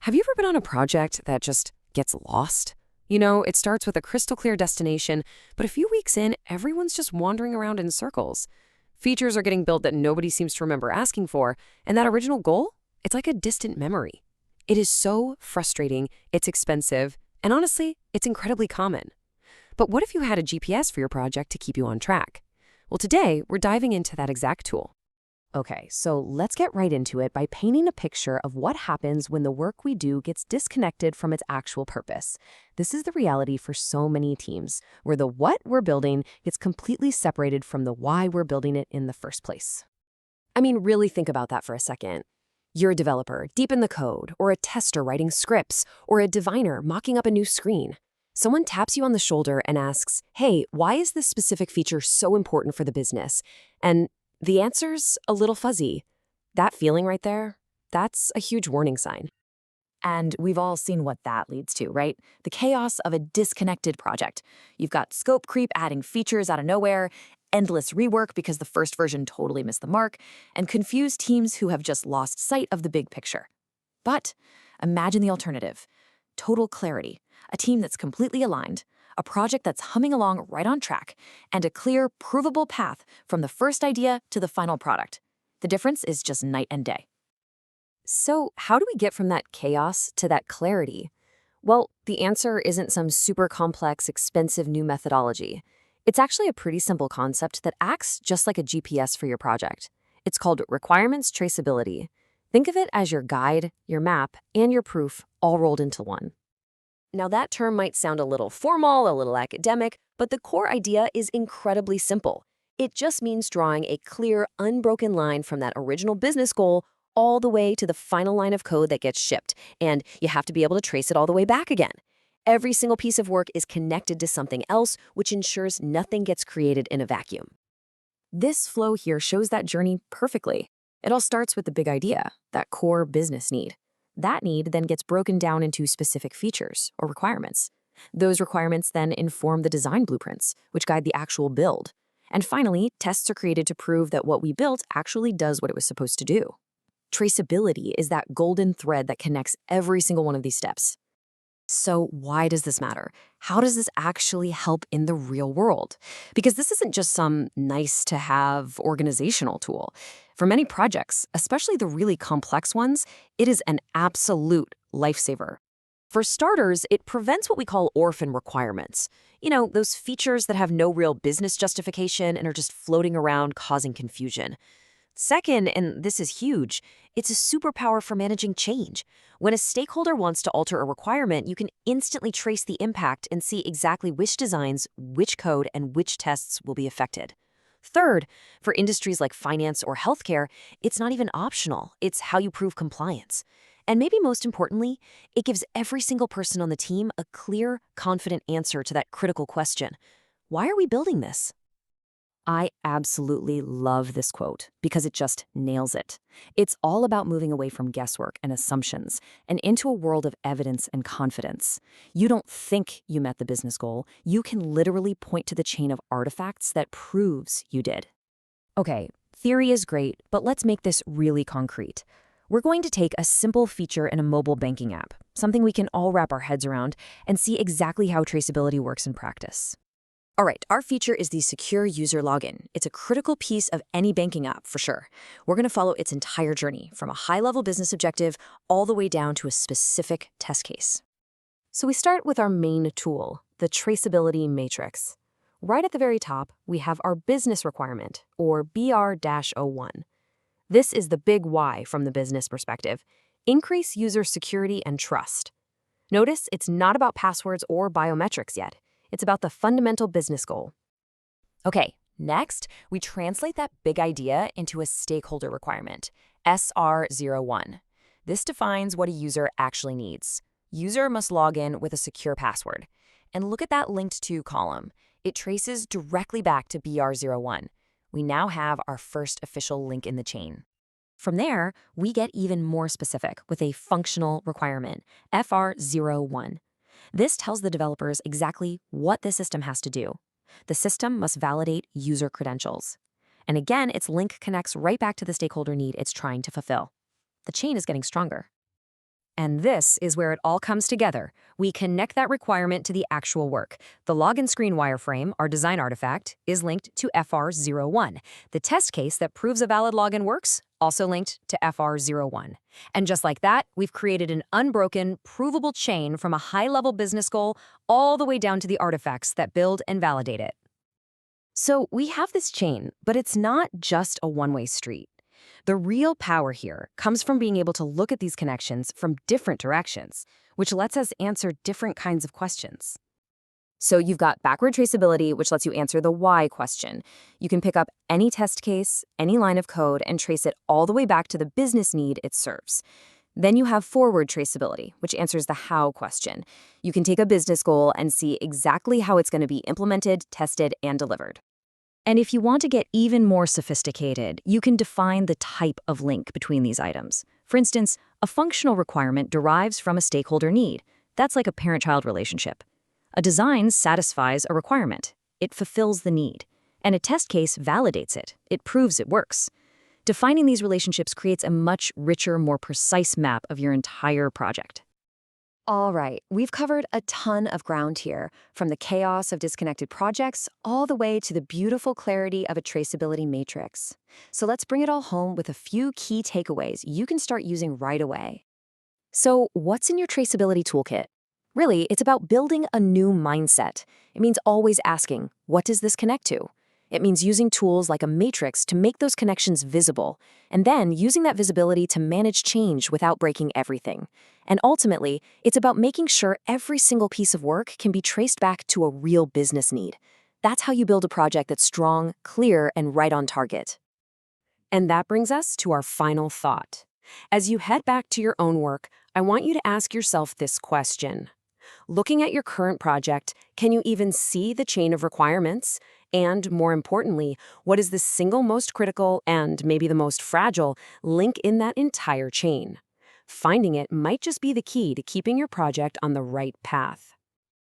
Have you ever been on a project that just gets lost? It starts with a crystal clear destination, but a few weeks in, everyone's just wandering around in circles. Features are getting built that nobody seems to remember asking for, and that original goal? It's like a distant memory. It is so frustrating, it's expensive, and honestly, it's incredibly common. But what if you had a GPS for your project to keep you on track? Well, today, we're diving into that exact tool. Okay, so let's get right into it by painting a picture of what happens when the work we do gets disconnected from its actual purpose. This is the reality for so many teams, where the what we're building gets completely separated from the why we're building it in the first place. I mean, really think about that for a second. You're a developer, deep in the code, or a tester writing scripts, or a diviner mocking up a new screen. Someone taps you on the shoulder and asks, hey, why is this specific feature so important for the business? And the answer's a little fuzzy. That feeling right there, that's a huge warning sign. And we've all seen what that leads to, right? The chaos of a disconnected project. You've got scope creep adding features out of nowhere, endless rework because the first version totally missed the mark, and confused teams who have just lost sight of the big picture. But imagine the alternative. Total clarity, a team that's completely aligned, a project that's humming along right on track, and a clear, provable path from the first idea to the final product. The difference is just night and day. So how do we get from that chaos to that clarity? Well, the answer isn't some super complex, expensive new methodology. It's actually a pretty simple concept that acts just like a GPS for your project. It's called Requirements Traceability. Think of it as your guide, your map, and your proof all rolled into one. Now, that term might sound a little formal, a little academic, but the core idea is incredibly simple. It just means drawing a clear, unbroken line from that original business goal all the way to the final line of code that gets shipped, and you have to be able to trace it all the way back again. Every single piece of work is connected to something else, which ensures nothing gets created in a vacuum. This flow here shows that journey perfectly. It all starts with the big idea, that core business need. That need then gets broken down into specific features or requirements. Those requirements then inform the design blueprints, which guide the actual build. And finally, tests are created to prove that what we built actually does what it was supposed to do. Traceability is that golden thread that connects every single one of these steps. So why does this matter? How does this actually help in the real world? Because this isn't just some nice-to-have organizational tool. For many projects, especially the really complex ones, it is an absolute lifesaver. For starters, it prevents what we call orphan requirements. Those features that have no real business justification and are just floating around causing confusion. Second, and this is huge, it's a superpower for managing change. When a stakeholder wants to alter a requirement, you can instantly trace the impact and see exactly which designs, which code, and which tests will be affected. Third, for industries like finance or healthcare, it's not even optional. It's how you prove compliance. And maybe most importantly, it gives every single person on the team a clear, confident answer to that critical question. Why are we building this? I absolutely love this quote because it just nails it. It's all about moving away from guesswork and assumptions and into a world of evidence and confidence. You don't think you met the business goal. You can literally point to the chain of artifacts that proves you did. Okay, theory is great, but let's make this really concrete. We're going to take a simple feature in a mobile banking app, something we can all wrap our heads around, and see exactly how traceability works in practice. All right, our feature is the secure user login. It's a critical piece of any banking app, for sure. We're going to follow its entire journey, from a high-level business objective all the way down to a specific test case. So we start with our main tool, the traceability matrix. Right at the very top, we have our business requirement, or BR-01. This is the big why from the business perspective. Increase user security and trust. Notice it's not about passwords or biometrics yet. It's about the fundamental business goal. Okay, next, we translate that big idea into a stakeholder requirement, SR01. This defines what a user actually needs. User must log in with a secure password. And look at that linked to column. It traces directly back to BR01. We now have our first official link in the chain. From there, we get even more specific with a functional requirement, FR01. This tells the developers exactly what the system has to do. The system must validate user credentials. And again, its link connects right back to the stakeholder need it's trying to fulfill. The chain is getting stronger. And this is where it all comes together. We connect that requirement to the actual work. The login screen wireframe, our design artifact, is linked to FR01. The test case that proves a valid login works, also linked to FR01. And just like that, we've created an unbroken, provable chain from a high-level business goal all the way down to the artifacts that build and validate it. So we have this chain, but it's not just a one-way street. The real power here comes from being able to look at these connections from different directions, which lets us answer different kinds of questions. So you've got backward traceability, which lets you answer the why question. You can pick up any test case, any line of code, and trace it all the way back to the business need it serves. Then you have forward traceability, which answers the how question. You can take a business goal and see exactly how it's going to be implemented, tested, and delivered. And if you want to get even more sophisticated, you can define the type of link between these items. For instance, a functional requirement derives from a stakeholder need. That's like a parent-child relationship. A design satisfies a requirement. It fulfills the need. And a test case validates it. It proves it works. Defining these relationships creates a much richer, more precise map of your entire project. All right, we've covered a ton of ground here, from the chaos of disconnected projects all the way to the beautiful clarity of a traceability matrix. So let's bring it all home with a few key takeaways you can start using right away. So what's in your traceability toolkit? Really, it's about building a new mindset. It means always asking, what does this connect to? It means using tools like a matrix to make those connections visible, and then using that visibility to manage change without breaking everything. And ultimately, it's about making sure every single piece of work can be traced back to a real business need. That's how you build a project that's strong, clear, and right on target. And that brings us to our final thought. As you head back to your own work, I want you to ask yourself this question. Looking at your current project, can you even see the chain of requirements? And more importantly, what is the single most critical and maybe the most fragile link in that entire chain? Finding it might just be the key to keeping your project on the right path.